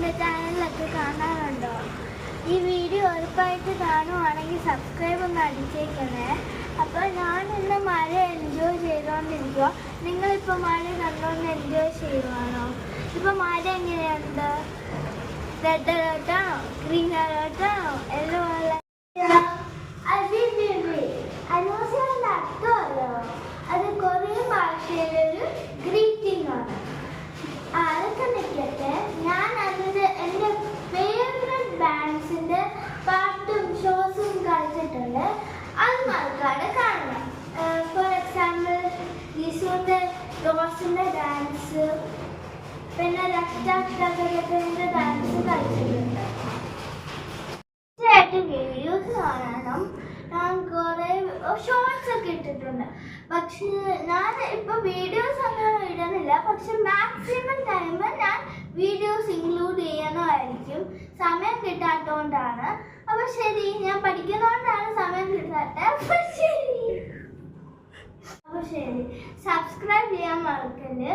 എൻ്റെ ചാനലിലൊക്കെ കാണാറുണ്ടോ? ഈ വീഡിയോ ഉറപ്പായിട്ട് കാണുവാണെങ്കിൽ സബ്സ്ക്രൈബ് ഒന്ന് അടിച്ചേക്കണേ. അപ്പോൾ ഞാൻ ഇന്ന് മഴ എൻജോയ് ചെയ്തുകൊണ്ടിരിക്കുക. നിങ്ങളിപ്പോൾ മഴ കണ്ടുകൊണ്ട് എൻജോയ് ചെയ്യുവാണോ? ഇപ്പോൾ മഴ എങ്ങനെയുണ്ട്? റെഡ് അലേർട്ടാണോ, ഗ്രീൻ അലേർട്ടാണോ, യെല്ലോ അലേർട്ട്? അനൗൺസ്മെന്റ് അർത്ഥമല്ലോ, അത് കുറേ ഭാഷയിലൊരു ഗ്രീറ്റിംഗ് ആണ്. അതൊക്കെ നിൽക്കട്ടെ, ഞാൻ അതിൻ്റെ എൻ്റെ ഫേവറേറ്റ് ബാൻഡ്സിൻ്റെ പാട്ടും ഷോസും കളിച്ചിട്ടുണ്ട്. അത് നമുക്കവിടെ കാണണം. ഫോർ എക്സാമ്പിൾ ജിസുവിൻ്റെ റോസിൻ്റെ ഡാൻസ്, പിന്നെ രക്താക്ഷരത്തിൻ്റെ ഡാൻസ് കളിച്ചിട്ടുണ്ട്. തീർച്ചയായിട്ടും വീഡിയോസ് കാണണം. ഞാൻ കുറേ ഷോർട്സ് ഒക്കെ ഇട്ടിട്ടുണ്ട്. പക്ഷേ ഞാൻ ഇപ്പോൾ വീഡിയോസ് അങ്ങനെ ഇടുന്നില്ല. പക്ഷെ മാക്സിമം ടൈം ഞാൻ വീഡിയോസ് ഇൻക്ലൂഡ് ചെയ്യണമായിരിക്കും. സമയം കിട്ടാത്തതുകൊണ്ടാണ്. അപ്പോൾ ശരി, ഞാൻ പഠിക്കുന്നതുകൊണ്ടാണ് സമയം കിട്ടാത്തത്. അപ്പോൾ ശരി, സബ്സ്ക്രൈബ് ചെയ്യാൻ മറക്കല്ലേ.